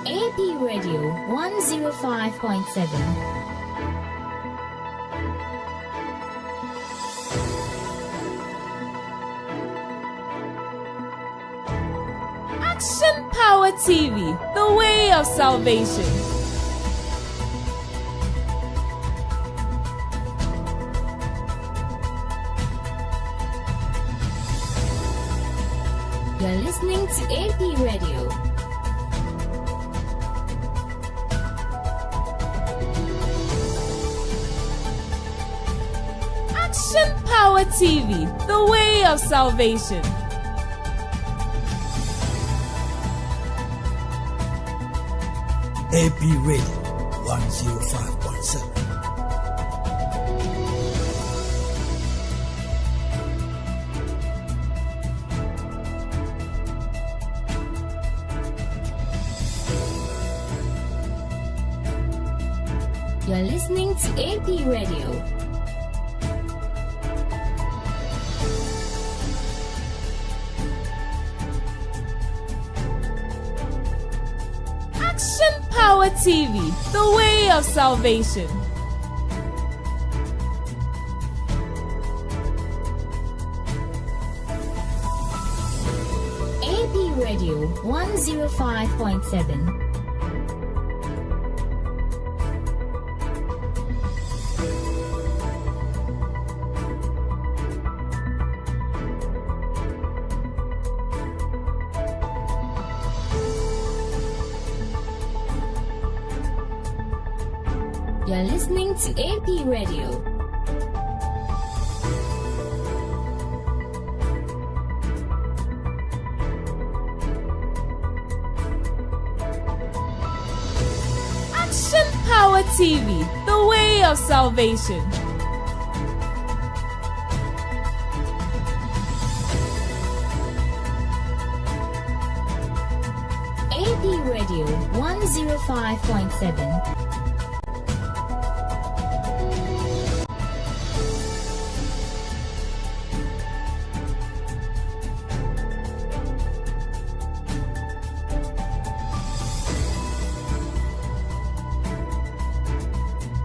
AP Radio 105.7. Action Power TV, the way of salvation. You're listening to AP Radio. Action Power TV, the way of salvation. AP Radio 105.7. You're listening to AP Radio. Action Power TV, the way of salvation. AP Radio 105.7. You're listening to AP Radio. Action Power TV, the way of salvation. AP Radio 105.7.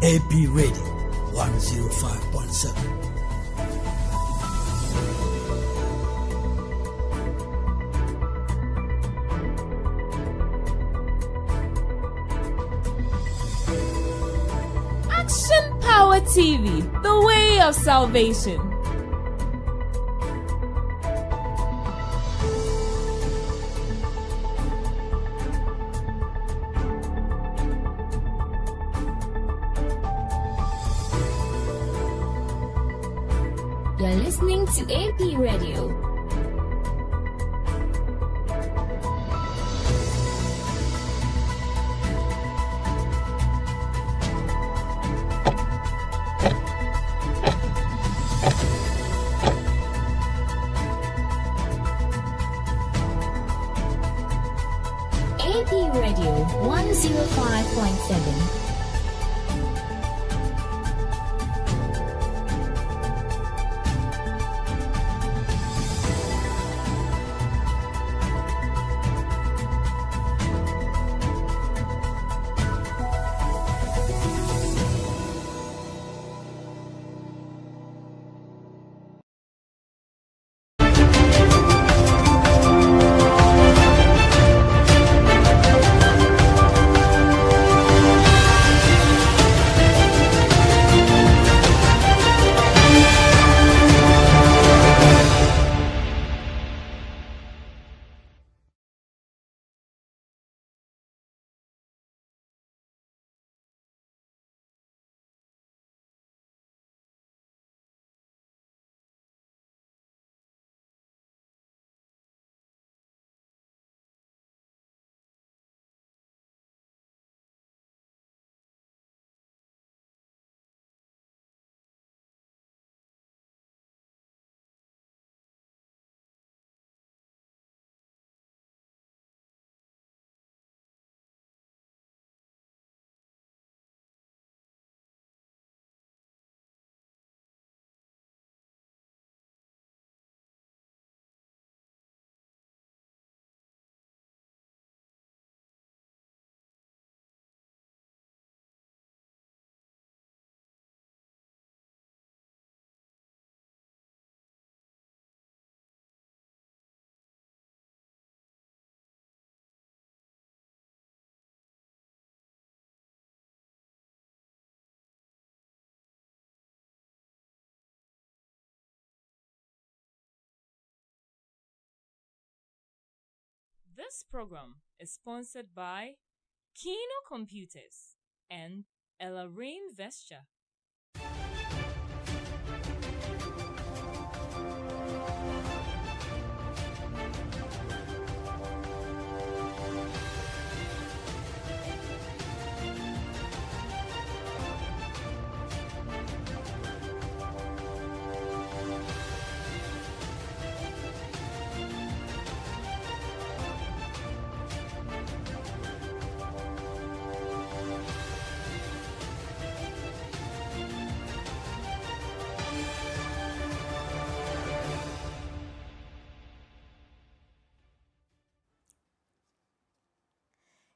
AP Radio 105.7. Action Power TV, the way of salvation. You're listening to AP Radio. AP Radio 105.7. This program is sponsored by Kino Computers and Ella Rain Vesture.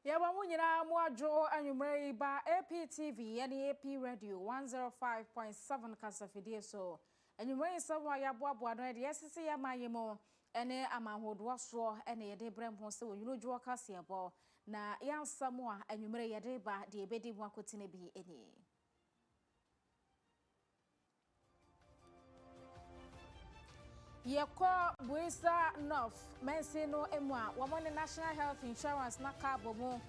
Yawa munyina mwajo anyumrei ba APTV yani AP Radio 105.7 kasafidie so anyumrei sawa ya boaboa no de yesese ya mayemo ene amahodwo so ene yede brempo se woyunojo kase ebo na yansamu a anyumrei yede ba de ebedi mu akotine bi eni Yeko Buisa North Mensino Emwa Wamone National Health Insurance na Kabomu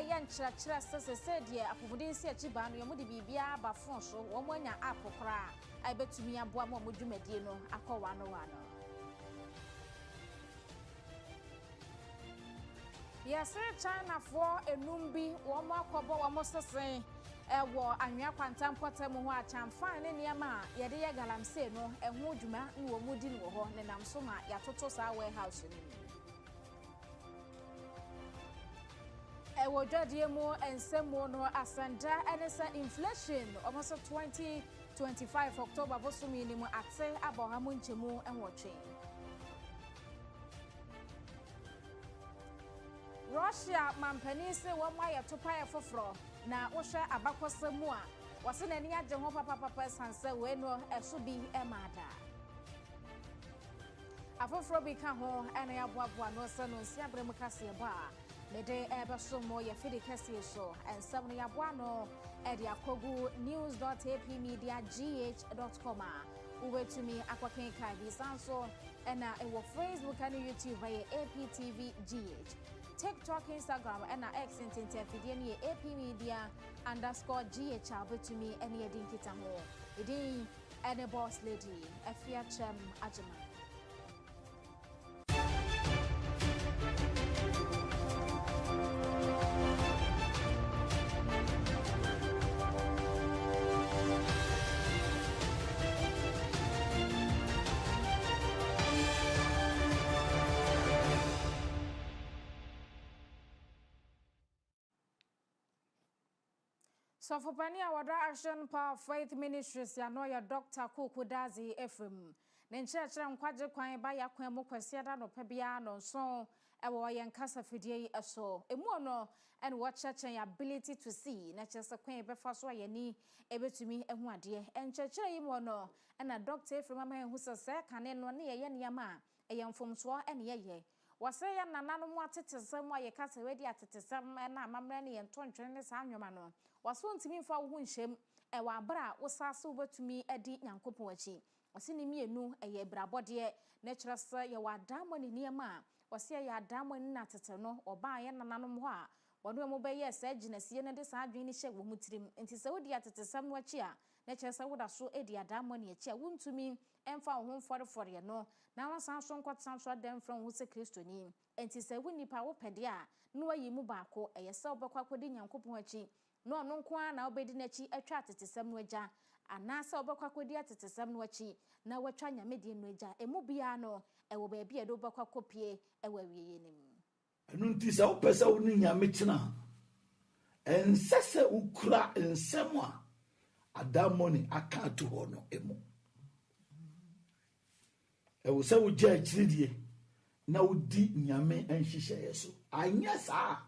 yen chira sese de apomuden se achiba no yemudi bibia ba fon so womonya apokra ai betumi aboa mo modwumadie no akọwa no Yes China for enumbi womo akobo womo sese ewo anwea kwanta mpotem ho achamfan ne niam yede ye galamse no eho dwuma ne wo mudi no ho ne nam so ma yatoto sa warehouse ni ewo dwadie mu ensemo no asanda enesa inflation almost 2025 October bosumi ni mu ate abohamu nchemu enwotwe Russia mampani se wo ma yetopa ye foforo na wohwe abakwasemu a wase nani agye ho papa sanse we no eso bi emada afoforo bi ka ho ene aboaboa no se no nsia brem kase ba ne de ebeso mo ye fidi kase so ensem no yaboa no e de akogu news.apmedia.gh.com ubetumi akwaken ka bi sanso ena ewo Facebook and YouTube via APTV.gh TikTok, Instagram, and X intentefidie AP_media_GH betumi any edin kitamo. Edin any boss lady, Afia Kyem Agyemang. So for Pania Wada Action Power Faith Ministries ya no ya Dr. Kukudazi Ephraim. Nenchechera nkwaje kwan ba yakwan mo kwasiada no pebia no so ewo yen kasa fidie eso. Emu no and what ability to see na chese kwan be fa so ayani ebetumi ehu ade. Enchechera yimo no na Dr. Ephraim ma ehu se kane no ne ye niam eyamfomso ene ye. Wase ya nanano mu atetesem aye kasa wedi atetesem na amamre ne yentontwene ne sa anwoma no waso ntimi mfa wo hunhyem wa abra wo sase wo betumi adi nyankopon achi wase ne mienu eye brabode na kyerese ye wadamo ne niema wase ye adamo ne na tete no oba ye nanano ho a wono mu be ye sa ginasiye ne de sa adwen ne hye wo mutirim enti se wodi atetesem no achi a na kyerese wo da so edi adamo ne achi a wontumi emfa wo honforefore no na wansan so nkotsan so dem from wo se Kristo ni enti se wo nipa wo pede a no wayi mu baako eye se obekwa kodi nyankopon achi no no nko a na obedi na achi atwa atetesem no agya ana se obekwa kodi atetesem no achi na watwa nyamedie no agya emu bia no ewo ba bia do obekwa kopie ewa wiye nim enu nti se wo pese wo ni nyame kina ensese ukura ensemu a adamoni aka to ho no emu ewo se wo je achiridie na wodi nyame enhihye yeso anya saa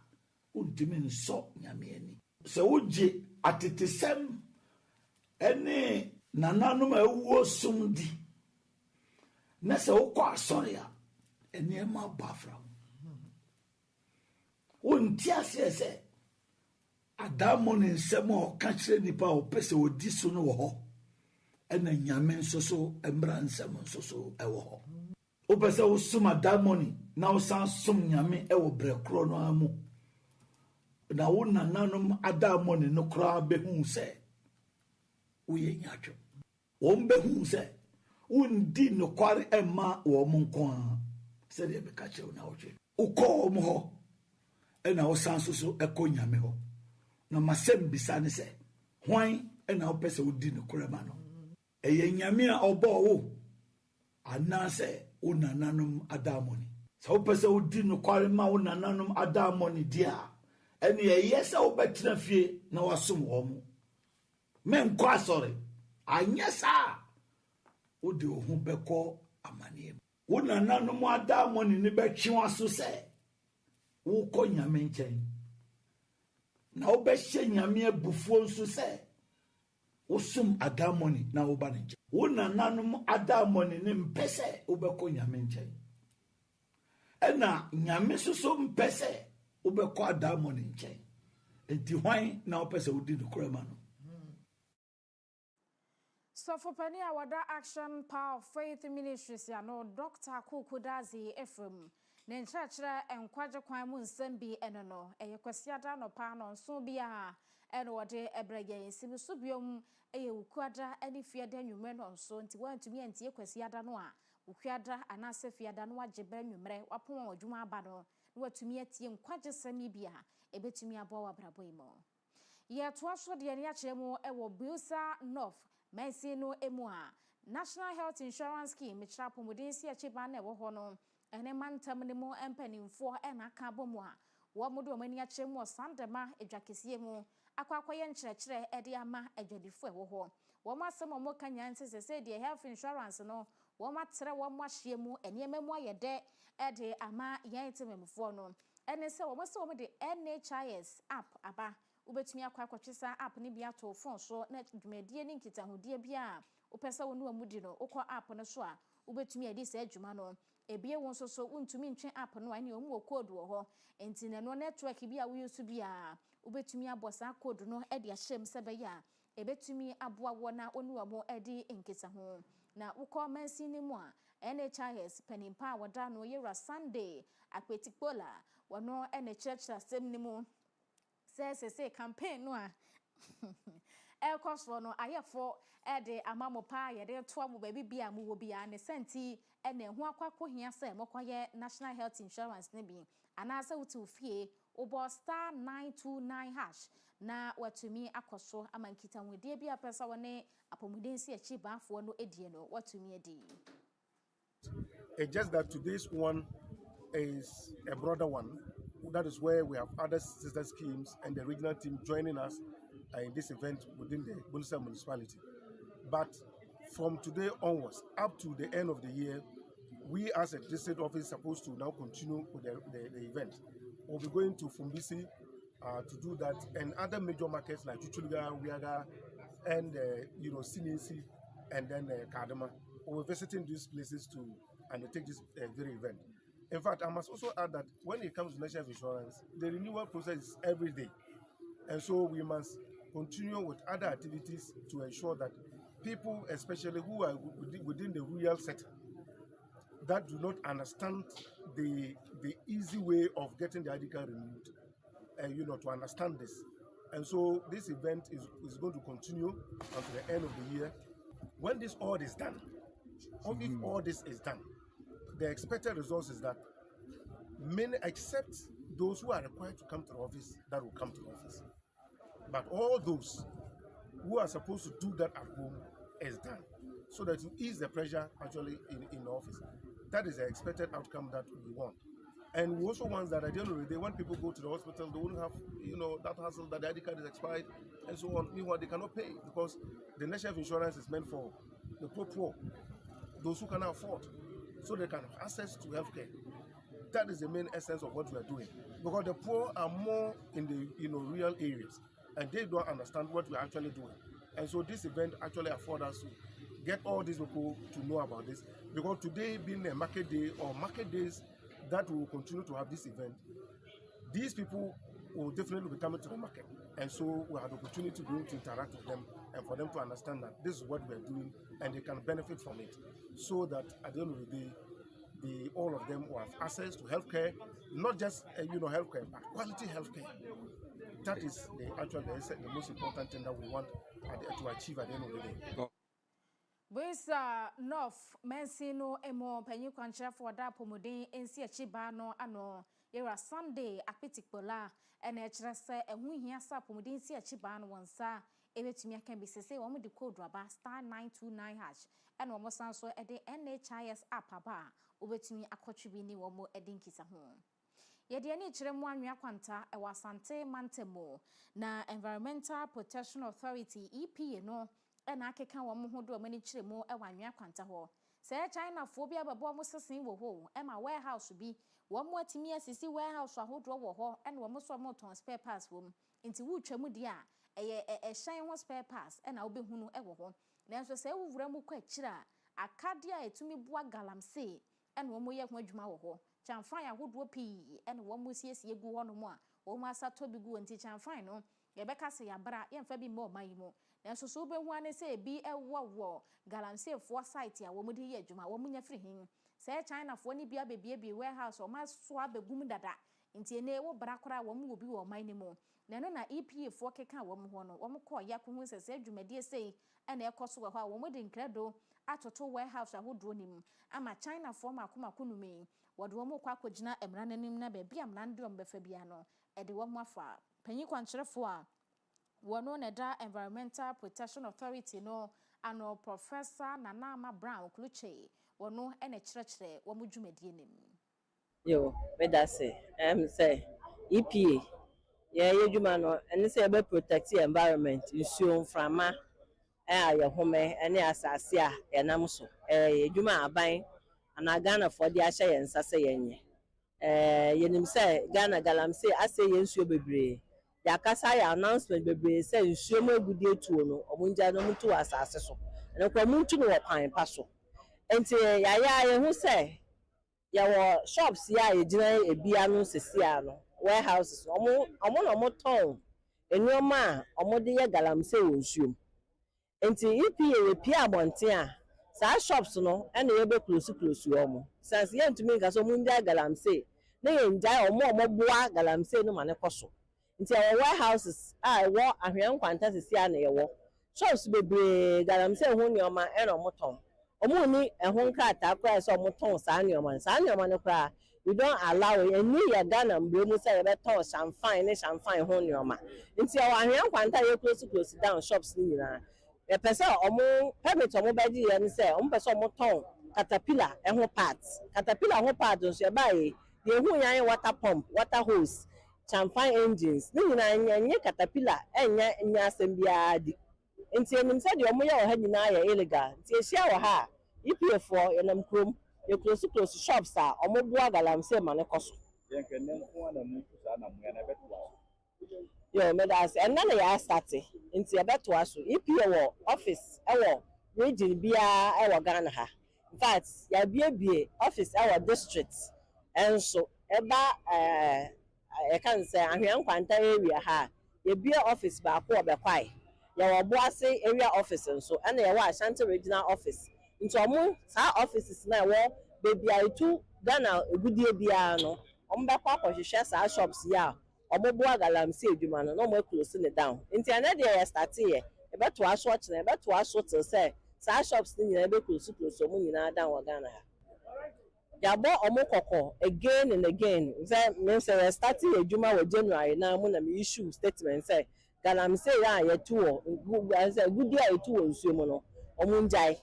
untimi nso nyame ani se woje atetesem ene nananom awuo sumdi na se wokọ asore a ene ma bafra wonti asese adamoni nsemo ka kire nipa o pese odi so no wo ho ene nyame nso so embra nsemo nso so ewo ho o pese wo suma damoni na wosan som nyame ewo brekro no amu na wo nananom adamoni no kra behu se wo ye nyatwo wo behu se undi no kware emma wo mo nko a se de be ka chew na wo twe ukọ mo ho ena wo san so ekọ nyame ho na masem bisa ne se hwan ena wo pese wo di no kra ma no eye nyame a obo wo anase wo nananom adamoni so wo pese wo di no kware ma wo nananom adamoni dia ene ye se wo betra fie na wasom wo mo men kwa sorry anya sa wo de ohun beko amane wo nananom adamoni ne betwe waso se wo ko nyame nchen na wo be hye nyame abufuo nso se wo sum adamoni na wo ba ne nchen wo nananom adamoni ne mpese wo be ko nyame nchen ena nyame soso mpese wo be ko adamoni nchen enti hwan na wo pese wo di no krema no. So for Pania Wada Action Power Faith Ministries ya no Dr. Kukudazi Ephraim ne nchachira enkwaje kwan mu nsem bi eno no eyekwasiada no pa no nso bia eno wode ebrege nsim so biom eyewukwada ani fiada nwumre no nso nti wantumi antie kwasiada no a ukwiada anase fiada no agebe nwumre wapon adwuma aba no watumi atie nkwaje sami bia ebetumi abo wabrabo imo ye to aso de ne achiremu ewo Busa North Mensi no emua National Health Insurance Scheme mitrapo mudensi achiba na ewo ho no ene mantam ne mu empanimfo ena ka bomu a wo modo mani achiremu sandema edwakesie mu akwakoye nkyerɛkyerɛ ede ama adwadifo ewo ho wo masem mo kanyanse sese de health insurance no wo matere wo mahye mu eniema mu ayede ede ama yentememfo no ene se wo se wo de NHIS app aba ubetumi akwakotwesa app ni bia to phone so na dwumadie ni nkitahodie bia upesa wonu amudi no ukọ app no so a ubetumi adi se adwuma no ebie won so untumi ntwe app no ani omu code wo ho enti ne no network bia wo yusu bia ubetumi abosa code no edi ahyem sebe ya ebetumi aboa wo na onu amo edi nkitaho na ukọ mansi ni mu a NHIS penimpa wada no yera Sunday akwetikpola wono NHIS asem ni mu say campaign no a elkosfo no ayefo ede amamopa yede to amo baby bia mu wo bia ne senti ene ho akwakohia se mokoye National Health Insurance ne bi anasa wuti fie obo star 929 hash na watumi akoso amankita nwedie bia pesa wone apomudensi achi baafo no edie no watumi edi. It's just that today's one is a broader one. That is where we have other sister schemes and the regional team joining us in this event within the Bunisa municipality. But from today onwards, up to the end of the year, we as a district office are supposed to now continue with the event. We'll be going to Fumbisi to do that, and other major markets like Chuchulga, Wiaga, and Sinisi, and then Kadama. We're visiting these places to undertake this very event. In fact, I must also add that when it comes to national insurance, the renewal process is every day. And so we must continue with other activities to ensure that people, especially who are within the rural sector, that do not understand the easy way of getting the ID card renewed, to understand this. And so this event is going to continue until the end of the year. When this all is done, or if all this is done, the expected result is that many, except those who are required to come to the office, that will come to the office. But all those who are supposed to do that at home is done, so that you ease the pressure actually in the office. That is the expected outcome that we want. And we also want that at the end of the day, when people go to the hospital, they won't have that hassle that the ID card is expired and so on. Meanwhile, they cannot pay because the national insurance is meant for the poor, those who cannot afford, so they can have access to healthcare. That is the main essence of what we are doing, because the poor are more in the rural areas, and they don't understand what we are actually doing. And so this event actually affords us to get all these people to know about this, because today being a market day or market days that we will continue to have this event, these people will definitely be coming to the market, and so we have the opportunity to be able to interact with them and for them to understand that this is what we are doing and they can benefit from it, so that at the end of the day all of them will have access to healthcare, not just healthcare, but quality healthcare. That is the most important thing that we want to achieve at the end of the day. Wesa North Mensino emo penyi kwanchira for da pomodin ensi achiba no ano yera Sunday apitikpola ena echira se ehu hia sa pomodin ensi achiba no wonsa ebetumi aka bi sese wo de code raba *929# ena wo san so e de NHIS app aba obetumi akotwe ni wo mo edi nkisa ho yede ani chire mu anwea kwanta e wasante mantemo na Environmental Protection Authority EPA no ena akeka wo mo hodo mani chire mu e wanwea kwanta ho se China fo bia babo mo sesen wo ho e ma warehouse bi wo mo atimi asisi warehouse ahodo wo ho ena wo mo so mo ton spare parts wo nti wu twa mu dia e shine ho spare parts ena obehunu e wo ho nanso se wuvura mu kwa kira akade a etumi bua galamse ena wo mo ye ho adwuma wo ho chamfan ahodo pi ena wo mo siesie gu ho no mo a wo mo asato bi gu nti chamfan no ye beka se ya bra ye mfa bi mo mayi mo nanso so obehu ane se bi ewo galamse fo site a wo mo de ye adwuma wo mo nya firi hin se China fo ni bia bebie warehouse o ma so abegum dada nti ene wo bra kora wo mo obi wo man ni mo nano na EPA fo keka wo mo ho no wo mo ko ya ko hu se adwumadie sei ena ekoso wo ha wo mo de nkredo atoto warehouse ahodo nim ama China fo makoma nume wo de wo mo kwa kogina emra nanim na ba bia mra ndom befa bia no e de wo mo afa panyi kwankyerefo a wono na da Environmental Protection Authority no ano Professor Nanama Brown Kluche wono ena kyerɛkyerɛ wo mo dwumadie nim yo medase say EPA ye dwuma no ene say be protect the environment nsuo mframa ye home ene asase a yenam so ye dwuma aban ana Ghana for de ahye ye nsase yenye yenim say Ghana galamse ase ye nsuo bebre yakasa ya announcement bebre say nsuo mo agudie tuo no omunja no mutu asase so ene kwa muntu no pan pa so enti ya ye hu say yawo shops ya ejina ebia no sesia no warehouses omo ton enuoma omo de ye galamse wonsuom enti EPA we pia abonten a sa shops no ena ye be close omo since ye ntumi nka so mundia galamse na ye njai omo boa galamse no mane koso enti our warehouses wo ahwen kwanta sesia na ye wo shops bebre galamse ho nyoma ena omo ton omo ni ehun krata kwa so omo ton sa nyoma no kra we don't allow any ya Ghana mbremu say you beton champagne ho nyoma nti o ahwen kwanta ye close down shops ni nyina e pese omo permit omo baji ye ni say omo pese omo ton caterpillar ho parts nso e bae ye hu yan water pump water hose champagne engines ni nyina nye caterpillar enya asem bia di nti enim say de omo ye o ha nyina ye illegal nti e hia wo ha EPA for enam krom ye close shops a omo bua galamse mane koso yo medas and na ya start nti e beto aso EPA wo office wo region bia wo Ghana ha in fact ya bie office wo district enso eba e kan say ahwen kwanta area ha ye bie office ba ko obekwai ya wo boase area office enso na ye wo Ashanti regional office nti omo sa offices na wo baby aitu Ghana egudie bia no omo be kwa kwahwehwe sa shops ya omo boa galamse edwuma no mo close ne down nti ana de ya start ye e beto aso chine e beto aso till say sa shops ni nyina be close omo nyina down wa Ghana ha ya bo omo kokko again and again say starting edwuma wa January na mo na me issue statement say galamse ya yetu say gudie etu wo nsuo mo no omo njai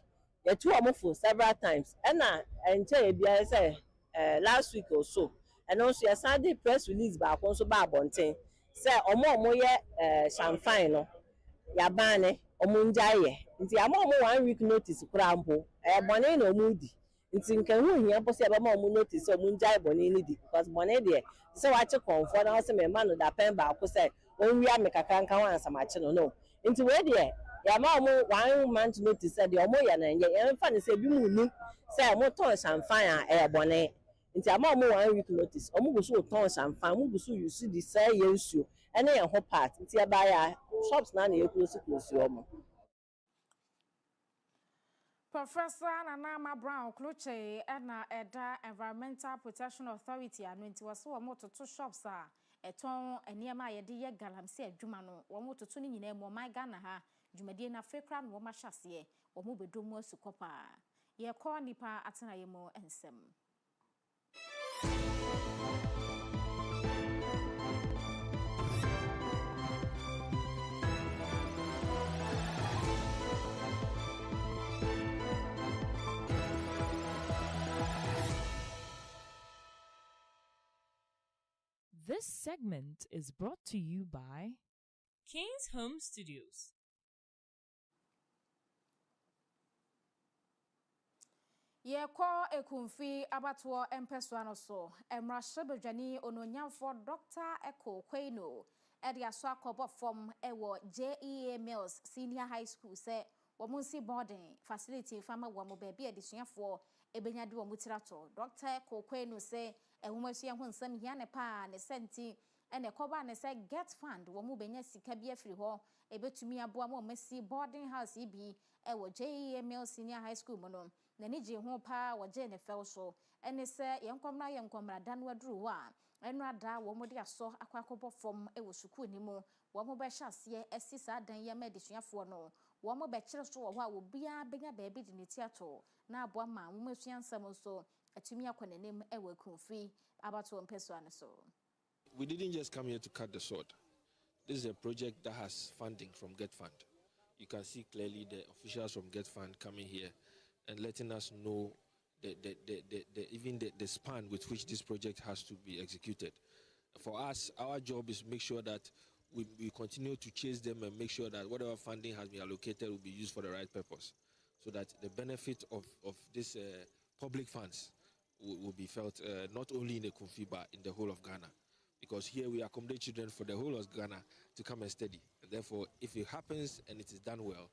yetu omo for several times na enche bia say last week or so and also your Sunday press release ba konso ba abonten say omo ye champagne no ya bane omo njai nti ama omo 1 week notice kura mpo bone na omo di nti nka hu hia po say ba ma omo notice omo njai bone ni di because bone de say wa che comfort na say me ma no da pen ba ko say on wi amekaka nka wan asamache no nti we de ya ma omo 1 month notice say de omo ya na ye emfa ne say bi mu ni say omo ton champagne a bone nti ama omo 1 week notice omo go so ton champagne omo go so you see the say ye nsuo ene ye ho part nti aba ya shops na ye close omo Professor Nanama Brown Kluche na Eda Environmental Protection Authority anwenti waso wa mototo shops a eton eniema yede ye galamse adwuma no wo mototo ni nyina mu my Ghana ha dwumadie na fekra no wo mahase wo mo bedomu asukopa ye ko nipa atena ye mu ensem. This segment is brought to you by King's Home Studios. Ye ko ekumfi abato empeso ano so emrahye bedwani ononyamfo Dr. Eko Kweno ede aso akobo form ewo JEA Mills Senior High School se womunsi boarding facility fama wo baabi adesuafo ebenyade wo mutirato Dr. Eko Kweno se ehumasuya ho nsam hia ne pa ne senti ene koba ne se get fund wo mu benya sika bi afiri ho ebetumi aboa mo masi boarding house ibi ewo JEA Mills Senior High School mono na niji ho pa waje ne fel so ene se yenkomra dan waduru wa enu ada wo mode aso akwakobo fom ewo suku ni mu wo mo be hyase esisa dan ya madisuafo no wo mo be kire so wo ho a obia benya baabi di ne tiato na aboa ma wo masuansam so atumi akonenem ewo kunfi abato mpeso ane so. We didn't just come here to cut the sword. This is a project that has funding from Get Fund. You can see clearly the officials from Get Fund coming here and letting us know the span with which this project has to be executed. For us, our job is to make sure that we continue to chase them and make sure that whatever funding has been allocated will be used for the right purpose, so that the benefit of this public funds will be felt not only in the Kumfi but in the whole of Ghana. Because here we accommodate children for the whole of Ghana to come and study. And therefore, if it happens and it is done well,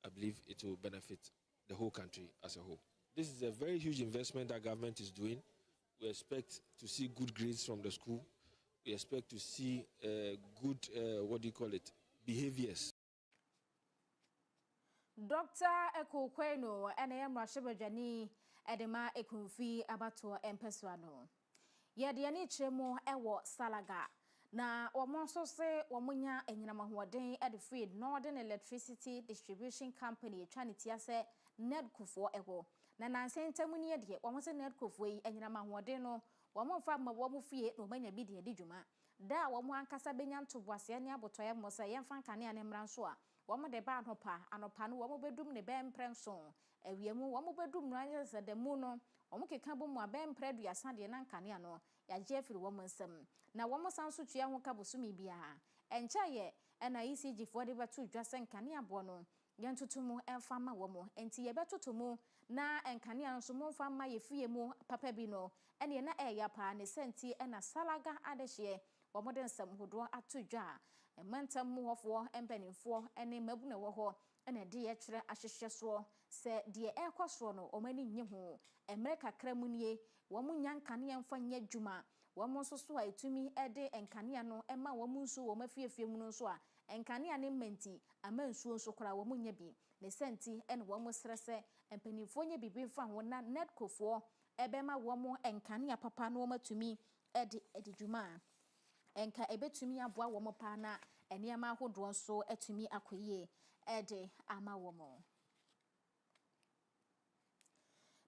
I believe it will benefit the whole country as a whole. This is a very huge investment that government is doing. We expect to see good grades from the school. We expect to see good, behaviors. Dr. Eko Kweno ene emrahye bedwani edema ekumfi abato empeso ano. Yede ani chiremu ewo Salaga na womonso se womunya enyinamahoden ede free Northern Electricity Distribution Company twaniti ase nedkufo ewo na nansentamu ne de womonse nedkufo yi enyinamahoden no womonfa ma womufie no manya bi de dwuma da womo ankasa benya ntoboase ne abotoye mosa yemfa nkane ane mranso a womo de ba anopa no womo bedum ne bemprenso awiemu womo bedum no sedemu no womo keka bomu abempre duasa de na nkane ano ya jefiri womo nsam na womo sanso tua ho kabosumi bia enchaye na ECG for de betu dwase nkane abo no yentutumu enfama womo enti ye betutumu na nkane anso mo mfama ye fie mu papa bi no ene na eya pa ne senti na Salaga adehye womo de nsam hodo atudwa emantam mu hofo empanimfo ene mabuna wo ho ene de ye kire ahyehye so se de ekoso no omani nye ho emre kakra munie womo nyankane emfa nya dwuma womo so so a etumi ede enkane no ema womo nso wo mafiefie mu no so a enkane ne menti amansuo nso kora womo nya bi ne senti ene womo srese empanimfo nya bibi fa ho na nedkofo ebema womo enkane papa no matumi ede dwuma enka ebetumi aboa womo pa na eniema ahodo nso atumi akoyie ede ama womo.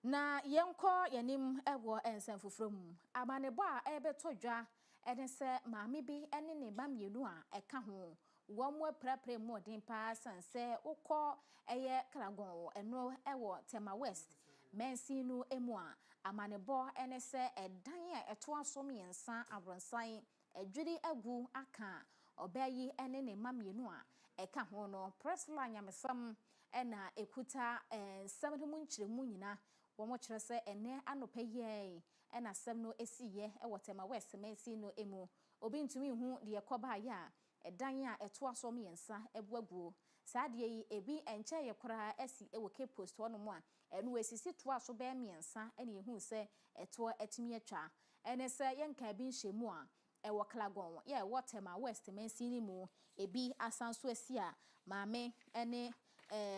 Na yenko yanim ewo ensanfufrom amanebo a ebetodwa ene se maame bi ene ne bamienu a eka ho womo prapre modin pa sanse ukọ eye Kragon eno ewo Tema West mensinu emu a amanebo ene se edan a eto asom yensa abronsan adwiri agu aka obayi ene ne mamienu a eka ho no presla nyamesam ena ekuta nsam nchiremu nyina womo kire se ene anopa ye ena sem no esiye ewo Tema West mensi no emu obi ntumi hu de yekoba ya edan a eto asom yensa ebuaguo saade yi ebi enche yekora esi ewo Cape Post wono mu a enu esisi to aso be miensa ene hu se eto etumi atwa ene se yenka bi nhemu a ewo Klagon ye ewo Tema West mensi ni mu ebi asanso esi a maame ene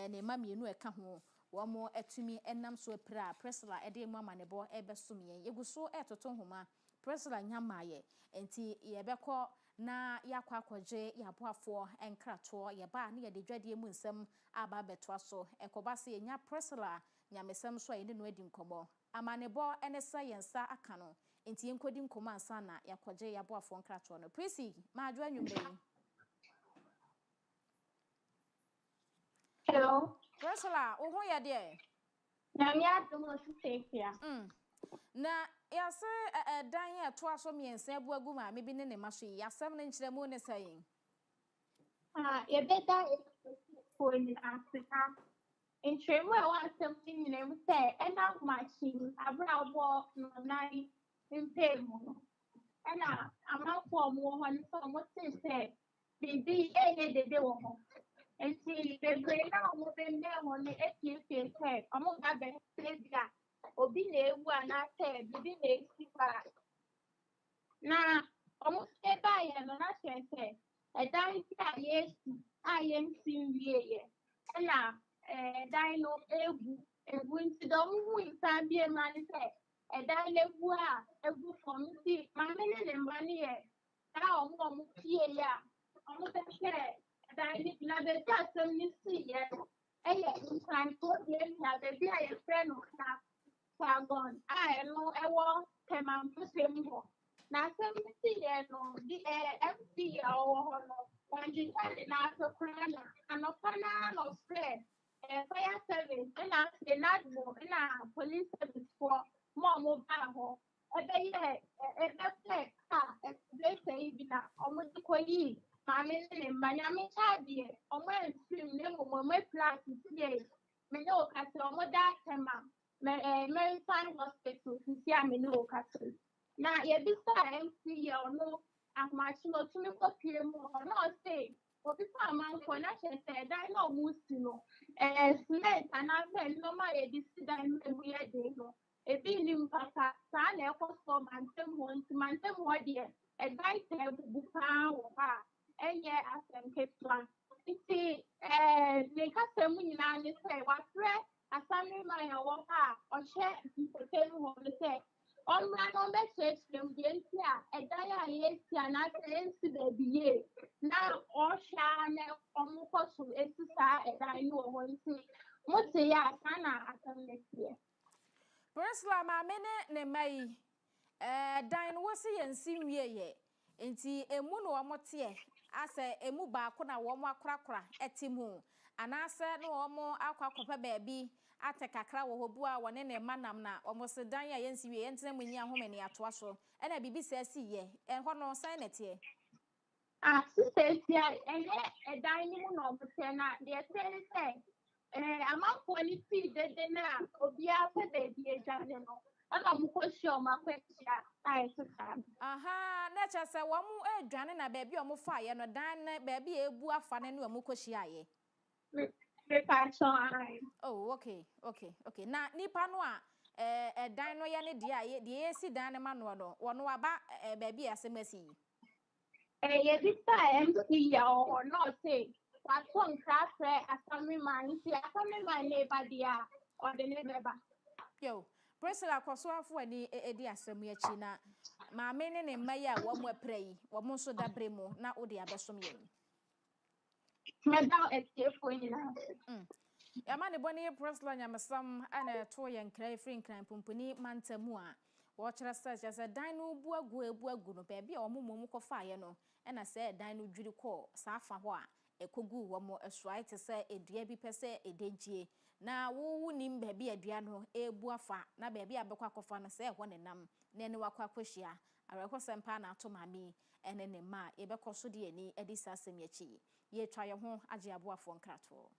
ne mamienu eka ho wamo etumi enam so pra presla ede mu amanebo ebesom yen yeguso etoto homa presla nyamaye enti yebekọ na yakwa akwaje yaboafo enkrato yeba na yede dwade mu nsem aba betwa so ekobase enya presla nyamesem so ayene no adi nkomo amanebo enesa yensa aka no enti yenkodi nkomo ansa na yakwaje yaboafo enkrato no presi maadwo anwumre. Hello. Priscilla, oho ya de? Na mi adumo Afia. Na ya se dan ya to aso miensa ebu agu ma me bi ne maso yi. Asem ne nkyere mu ne sayin. Ye beta for in Africa. In tremu e wa asem ni ne mu se ena machine abra obo no nai impemu. Ena amafo mo ho ni so mo se bibi enye dede wo ho. Enti bebre na mo be nne ho ni efie se omo ga be sebia obi na ewu anate bibi na esipa na omo se ba ye no na se dan ti aye nsi wie ye na dan no egu nti do mu nsa bie ma ni se dan lewu a egu fom ti ma me ne mba ni ye na omo pie ya omo se dan ni na be ta sem ni si ye eye nsan to ye na be bia ye friend na Fagon, I know I want Temam to same more. Now, some see no, the FD or one you tell it now to Prana, and no Pana no spread, fire service, and I say not more, and police service for more mobile. They say, almost the Koyi, Mammy, Miami Chadi, or when stream name my plans today. Me know, I saw more that time. Maritime hospital sisi amino castle. Na ye bisa MC no amachino tumi ko pie mu no say obi fa man ko na she say dai no musti no cement ana fe no ma ye disi dai mu ye de no ebi ni mpaka sa na e ko so mantem ho de dai te bu pa wo ha enye asem ketwa nti ne kasem nyina ni say wa frɛ asami my waka or share the one say on my number says from the NCA a dia yes and I say baby ye now or share almost to exercise and I know one say what say ya sana asam next year. Priscilla ma me ne mai dan wo se yensi wie ye. Enti emu no omote ase emu ba ko na wo mo akrakra etimu anase no wo mo akwakopa baabi ate kakra wo hobu a wone ne manam na omo se dan ya yensi wie entene munyi ahomani atoa so e na bibi se si ye ho no san nete Sister and dining on the na the say amount for any tea de na obia pe baby e jane no ana mo ko show ma kwetia ai so time aha na cha se wo mu adwane na baabi o mu fa ye no dan na baabi ebu afa ne no mu kohia ye oh okay na nipa no a dan no ye ne de de esi dan ne mano no wono aba baabi asemasi ye bisa MC or not say what one craft asami man see asami man neighbor dia or the neighbor yo Priscilla kwaso afo ani edi asem ya chi na ma me ne mmayi a wo mo aprai wo mo so dabre mu na odi abesom yen medal for you now Yama ne boni Priscilla nyamesam ana to yen krai free kran pumpuni mantamu a wo kire search as a dan no bu agu no ba bia wo mo ko fa ye no na se dan no dwiri ko sa afa ho a ekogu wo mo esuai te se edua bi pese edenjie na wo nim ba bia edua no ebu afa na ba bia bekwa kofa no se ho ne nam na ne wakwa kwahia arekosempa na to mami ene ne ma ebekoso de ani edi sasem yachi ye twa ye ho age aboafo nkrato.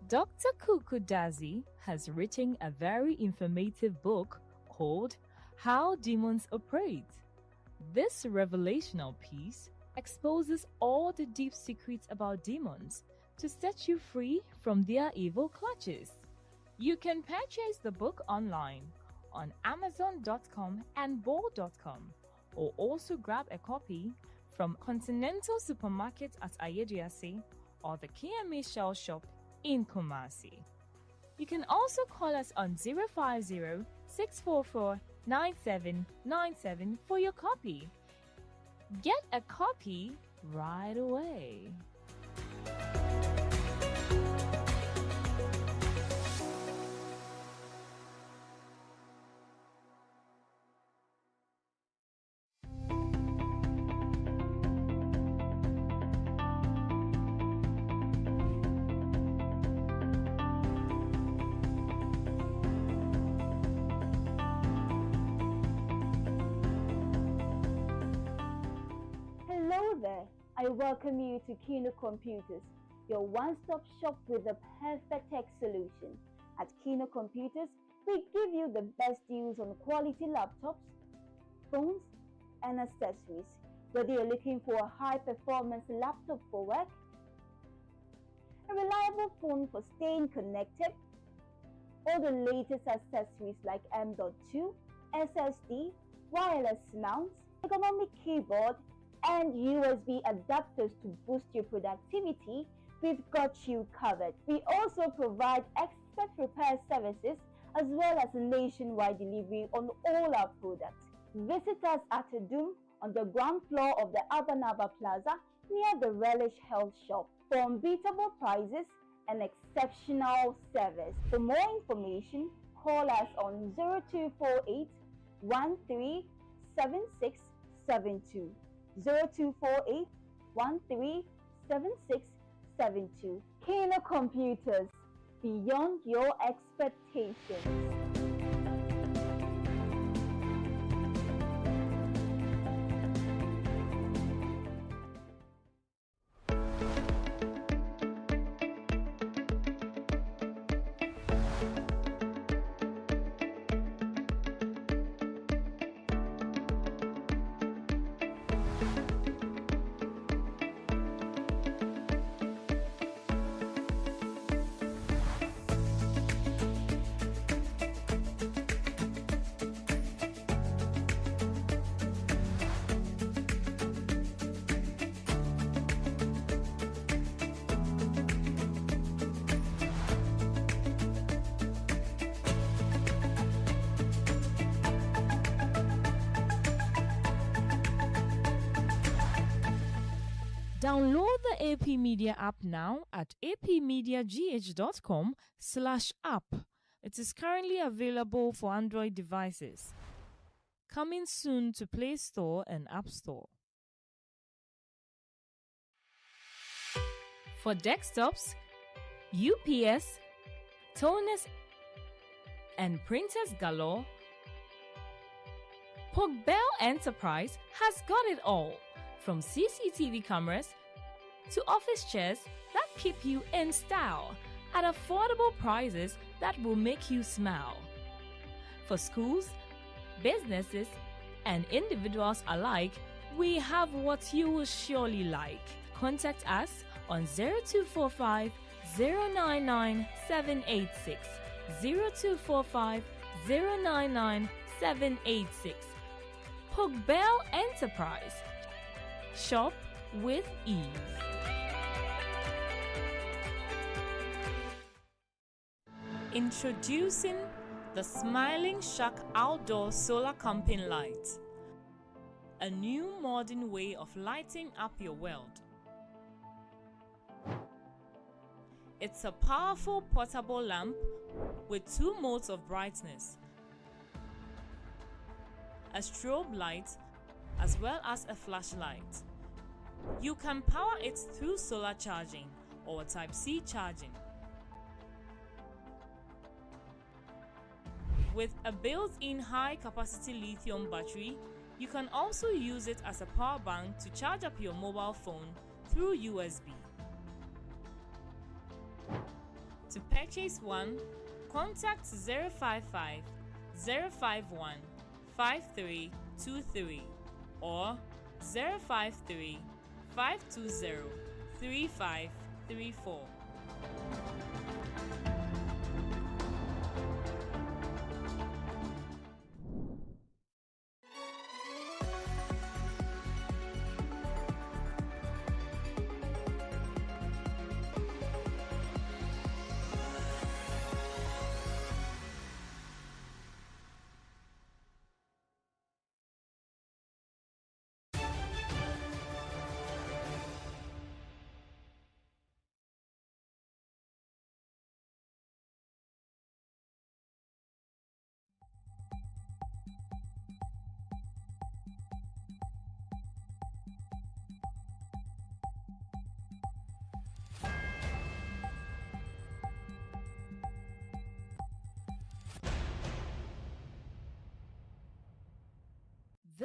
Dr. Kukudazi has written a very informative book called How Demons Operate. This revelational piece exposes all the deep secrets about demons to set you free from their evil clutches. You can purchase the book online on Amazon.com and Bol.com, or also grab a copy from Continental Supermarket at Ayediase or the Kyem Shell Shop in Kumasi. You can also call us on 050-644-9797 for your copy. Get a copy right away. Hello there, I welcome you to Kino Computers, your one-stop shop with the perfect tech solution. At Kino Computers, we give you the best deals on quality laptops, phones, and accessories. Whether you're looking for a high-performance laptop for work, a reliable phone for staying connected, or the latest accessories like M.2, SSD, wireless mounts, ergonomic keyboard, and USB adapters to boost your productivity, we've got you covered. We also provide expert repair services as well as nationwide delivery on all our products. Visit us at Adum on the ground floor of the Abanaba Plaza near the Relish Health Shop for unbeatable prices and exceptional service. For more information, call us on 0248 137672. 0248 137672. Kino Computers, beyond your expectations. Download the AP Media app now at apmediagh.com/app. It is currently available for Android devices. Coming soon to Play Store and App Store. For desktops, UPS, toners, and printers galore, Pogbell Enterprise has got it all. From CCTV cameras to office chairs that keep you in style at affordable prices that will make you smile. For schools, businesses, and individuals alike, we have what you will surely like. Contact us on 0245 099 786, 0245 099 786. Pogbell Enterprise. Shop with ease. Introducing the Smiling Shark Outdoor Solar Camping Light. A new modern way of lighting up your world. It's a powerful portable lamp with 2 modes of brightness, a strobe light, as well as a flashlight. You can power it through solar charging or Type-C charging. With a built-in high-capacity lithium battery, you can also use it as a power bank to charge up your mobile phone through USB. To purchase one, contact 055 051 5323 or 053 520 3534.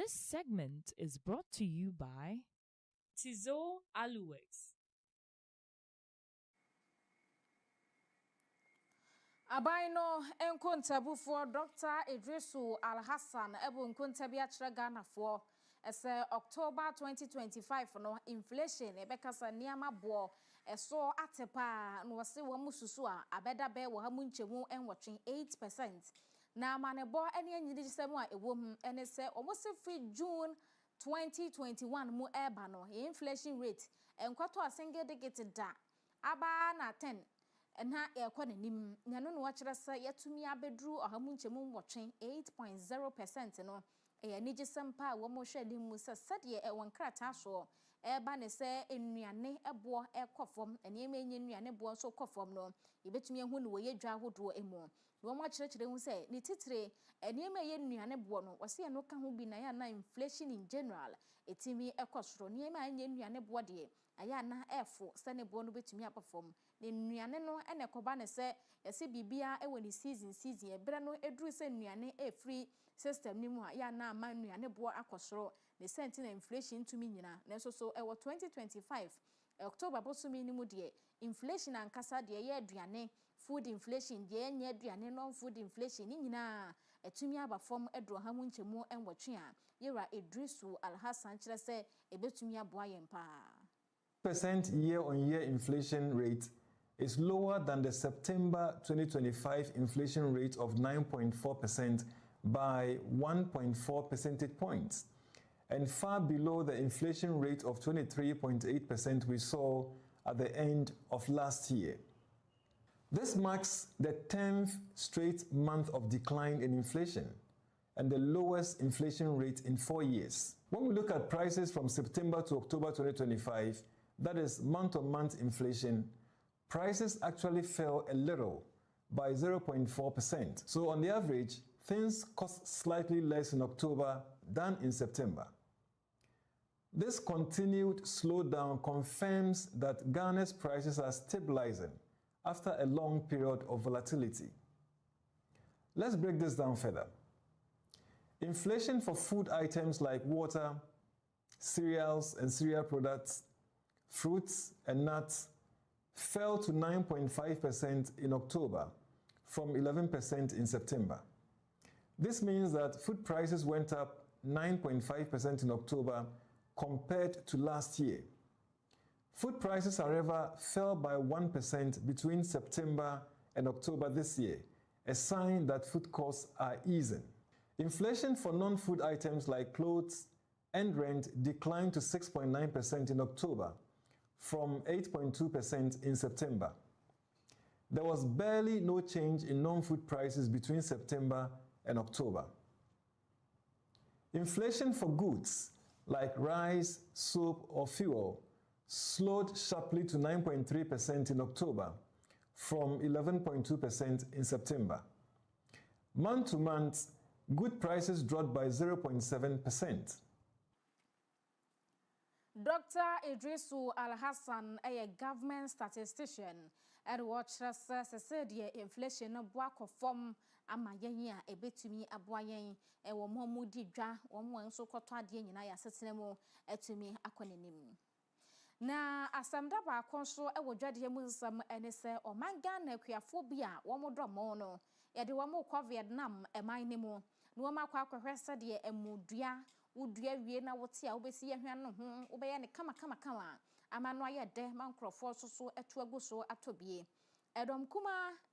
This segment is brought to you by Tizo Aluwex. Abaino enkontabu for Dr. Idrisu Al-Hassan ebu nkontabi achira Ghana for ese October 2025 no inflation ebekasa niama bo eso atepa no wase wamu susu a abeda be wo hamu nchemu enwotwen 8%. Na manebo ene anyidi gisemu a ewom ene se omosi free June 2021 mu eba no inflation rate enkwato a single digit da aba na 10 na ekonanim nyano no wakire se yatumi abedru ohamu nchemu nwotwen 8.0% no nigisempa wo mo hwedi mu se sede wonkrata so eba ne se enuane ebo ekofom enema enye nuane bo so kofom no yebetumi ehu ne wo yedwa hodo emu wo mo kirekire hu se ni titire enema ye nuane bo no wose no ka ho bi na ya na inflation in general etimi ekosoro enema enye nuane bo de aya na efo se ne bo no betumi apafom ne nuane no ene koba ne se yese bibia ewo ni season ebere no eduru se nuane free system ni mu a ya na ama nuane bo akosoro ne sentina inflation tumi nyina na so ewo 2025 October bosumi ni mu de inflation ankasa de ye aduane food inflation de enye aduane non food inflation ni nyina etumi abafom edro ha mu nchemu enwotwe a yera Idrisu Al-Hassan kire se ebetumi aboa yempa. % year-on-year inflation rate is lower than the September 2025 inflation rate of 9.4% by 1.4 percentage points, and far below the inflation rate of 23.8% we saw at the end of last year. This marks the 10th straight month of decline in inflation and the lowest inflation rate in 4 years. When we look at prices from September to October 2025, that is month-on-month inflation, prices actually fell a little by 0.4%. So on the average, things cost slightly less in October than in September. This continued slowdown confirms that Ghana's prices are stabilizing after a long period of volatility. Let's break this down further. Inflation for food items like water, cereals and cereal products, fruits and nuts fell to 9.5% in October from 11% in September. This means that food prices went up 9.5% in October compared to last year. Food prices, however, fell by 1% between September and October this year, a sign that food costs are easing. Inflation for non-food items like clothes and rent declined to 6.9% in October from 8.2% in September. There was barely no change in non-food prices between September and October. Inflation for goods like rice, soap, or fuel slowed sharply to 9.3% in October from 11.2% in September. Month to month, good prices dropped by 0.7%. Dr. Idrisu Al-Hassan, a government statistician, and watchers said the inflation no boako form ama yen a ebetumi aboyen e wo momu di dwa wo mo nso kwoto ade nyina ya setenemu etumi akonenim. Na asamda ba konso e wo dwade mu nsam ene se omanga na akuafo bi a wo mo domo no ye de wo mo kwa Vietnam eman ne mu no wo makwa akwahwese de emudua udua wie na wote a wobesi yehwan no ho wobeye ne kama ama no aye de mankrofo so eto aguso atobie edom kuma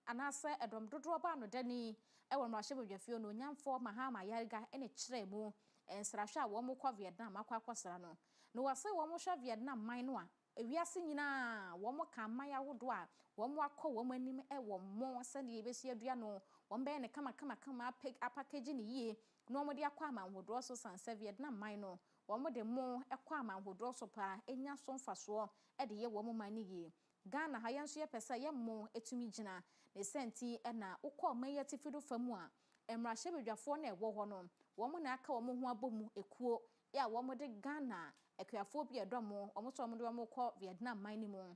anase edom dodo ba no dani e wo mrahye bodwafio no nyamfo mahama yarga ene kire mu ensrahwe a wo mo kwa Vietnam akwa kwasra no no wase wo mo hwa Vietnam man no a ewiase nyina wo mo ka man yawodo a wo mo akọ wo mo anim e wo mo sane yebesi adua no wo mbe ne kama package ni yie no mo de akwa amanhodo so sanse Vietnam man no wo mo de mo ekwa amanhodo so pa enya so mfaso e de ye wo mo man ni yie Ghana ha yenso ye pese ye mo etumi gina ne senti e na ukọ man ye tifido famu a emrahye bedwafo na ewo ho no wo mo na aka wo mo ho abomu ekuo ya wo mo de Ghana akuafo bi edomo wo mo so mo de wo mo kọ Vietnam man ni mu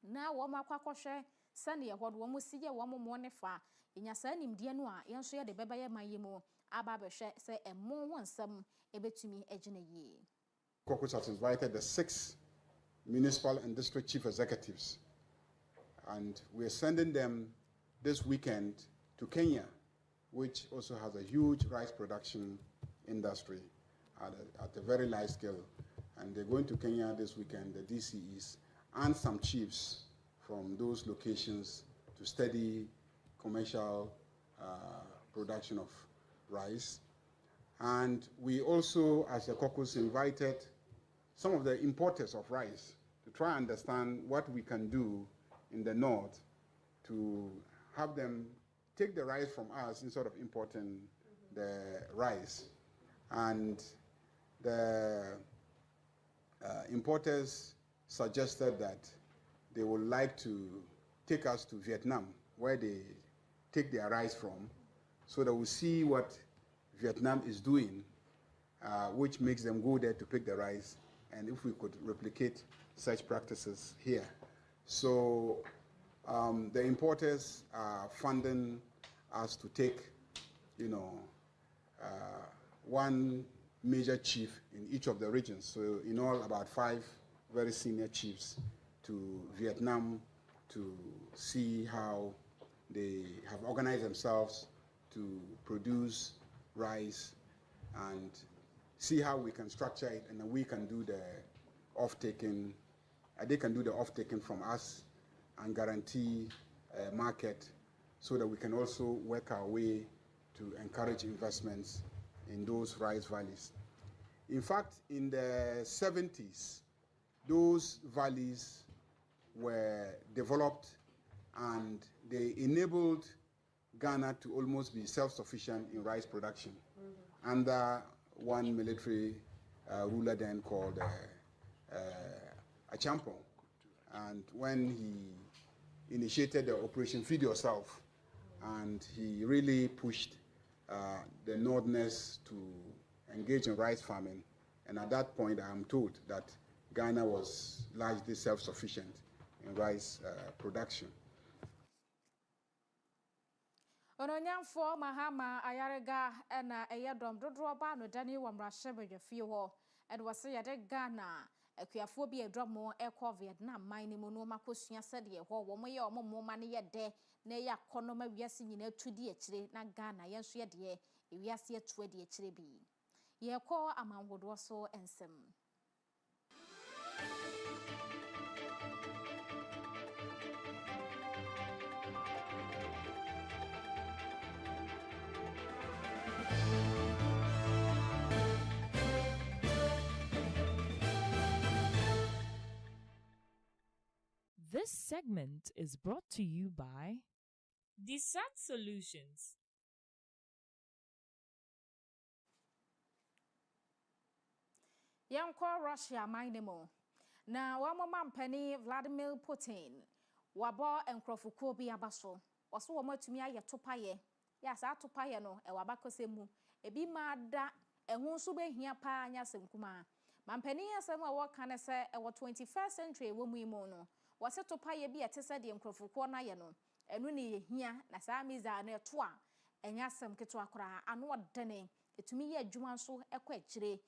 na wo mo akwa kwhwe sane ye hodo wo mo siye wo mo mo ne fa enya sa nimdie no a yenso ye de beba ye man ye mu aba behwe se emo ho nsam ebetumi agina yie. Caucus has invited the 6 municipal and district chief executives, and we're sending them this weekend to Kenya, which also has a huge rice production industry at a very large scale. And they're going to Kenya this weekend, the DCEs, and some chiefs from those locations to study commercial production of rice. And we also, as a caucus, invited some of the importers of rice to try and understand what we can do in the north to have them take the rice from us instead of importing the rice. And the importers suggested that they would like to take us to Vietnam, where they take their rice from, so that we see what Vietnam is doing, which makes them go there to pick the rice, and if we could replicate such practices here. So the importers are funding us to take, one major chief in each of the regions. So in all, about 5 very senior chiefs to Vietnam to see how they have organized themselves to produce rice and see how we can structure it, and then we can do the off-taking. They can do the off-taking from us and guarantee a market so that we can also work our way to encourage investments in those rice valleys. In fact, in the 70s, those valleys were developed and they enabled Ghana to almost be self-sufficient in rice production under one military ruler then called Agyemang. And when he initiated the Operation Feed Yourself, and he really pushed the Northerners to engage in rice farming. And at that point, I am told that Ghana was largely self-sufficient in rice production. Ononyamfo mahama ayarega na eyedom dodo ba no dani wamrahye bedwafie ho and wase yede Ghana akuafo bi edom ekọ Vietnam man ni mu no makosua sede ho wo moye omomo ma ne yede na ya kono ma wiase nyina tudi akire na Ghana yenso yede ewiase atu ade akire bi ye kọ amanwodo so ensem. This segment is brought to you by Desat Solutions. Yanko Russia mainemo. Na wamama mpani Vladimir Putin wabo enkrofuko bi abaso. Waso wamatumi aye topaye. Ya sa topaye no e wabakosemu. Ebi mada ehun so behia pa anya semkuma. Mampani asem a wokane se e 21st century wo muimo no. Wase topaye bi etese de enkrofuko na ye no. Enu ne yehia na sa miza na eto a enya sem keto akora anu odene etumi ye adwuma so ekọ akire.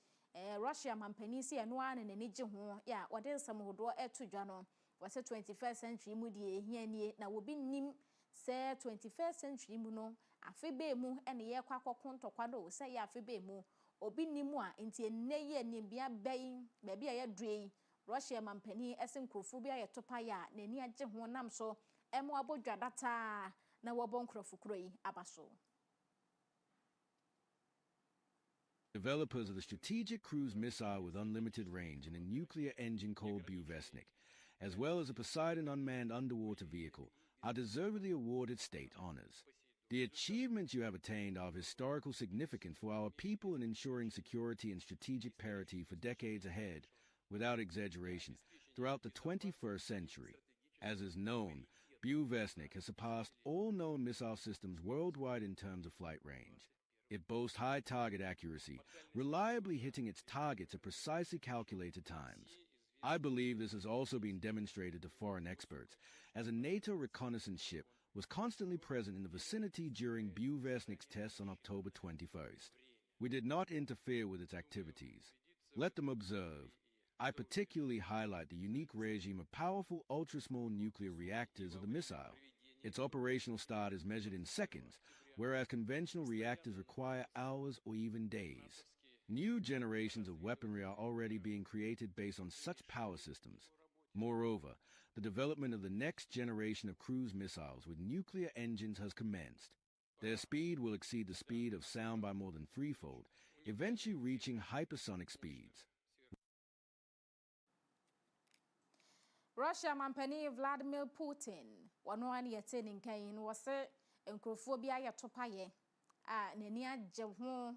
Russia mampani si eno ane ne gye ho ya wode nsam hodo eto dwa no wase 21st century mu die ehia nie na wobi nim se 21st century mu no afebe mu ene ye kwa kontokwa do se ya afebe mu obi nim a nti enneye ni bia bai ba bia ye due Russia mampani esenkrofo bia ye topa ya na ni agye ho nam so emo abodwa data na wobo nkrofo kroi abaso. Developers of the strategic cruise missile with unlimited range and a nuclear engine called Buvesnik, as well as a Poseidon unmanned underwater vehicle, are deservedly awarded state honors. The achievements you have attained are of historical significance for our people in ensuring security and strategic parity for decades ahead, without exaggeration, throughout the 21st century. As is known, Buvesnik has surpassed all known missile systems worldwide in terms of flight range. It boasts high target accuracy, reliably hitting its targets at precisely calculated times. I believe this has also been demonstrated to foreign experts, as a NATO reconnaissance ship was constantly present in the vicinity during Buvesnik's tests on October 21st. We did not interfere with its activities. Let them observe. I particularly highlight the unique regime of powerful ultra-small nuclear reactors of the missile. Its operational start is measured in seconds, whereas conventional reactors require hours or even days. New generations of weaponry are already being created based on such power systems. Moreover, the development of the next generation of cruise missiles with nuclear engines has commenced. Their speed will exceed the speed of sound by more than threefold, eventually reaching hypersonic speeds. Russia mampani Vladimir Putin wano ani yete ninkan no wose enkrofo bia ye topaye nani agye ho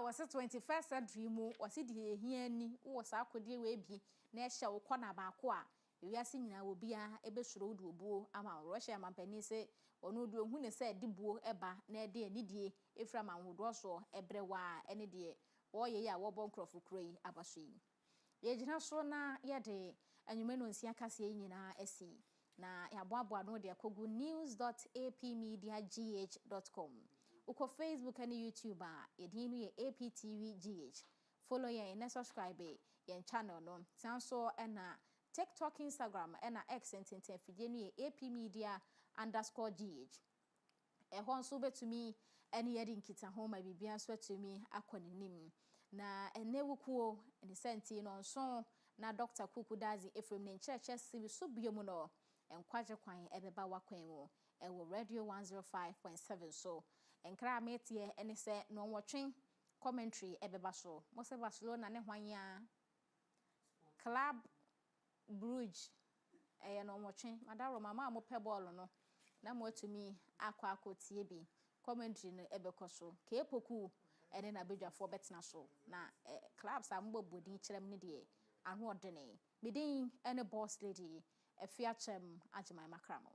wose 21st century mu wose di ehia ni wo sa akode we bi na ehye wo kona ba ko a ewiase nyina wo bia ebesuro du obuo ama Russia mampani se ono du hu ne se dibuo eba na ede anidie efra manhodo so ebrewa ene de wo ye ya wo bon krofo kuroi abaso yi yegyina so na yede anwumeno nsia kase nyina esi na yaboaboa no de akogu news.apmediagh.com uko Facebook and YouTube yedin ye APTVGH follow ye na subscribe ye channel no sanso na TikTok, Instagram na X enten fidie no ye APmedia_GH ehon so betumi ene yedi nkita ho ma bibia so atumi akonenim na enewukuo ene senti no nso na Dr. Kukudazi Efrem ne ncheche sibi so biomu no enkwaje kwan ebeba wakwan mu ewo radio 105.7 so enkra metie ene se no nwotwen commentary ebeba so Mose Barcelona ne hwanya Club Brugge no nwotwen madaro mama mo pe ball no na mo atumi akwakotie bi commentary no ebekoso kepoku ene na bedwafo betena so na clubs ambobodi kirem ne de anu odene midin ene boss lady Afia Kyem Agyemang makramo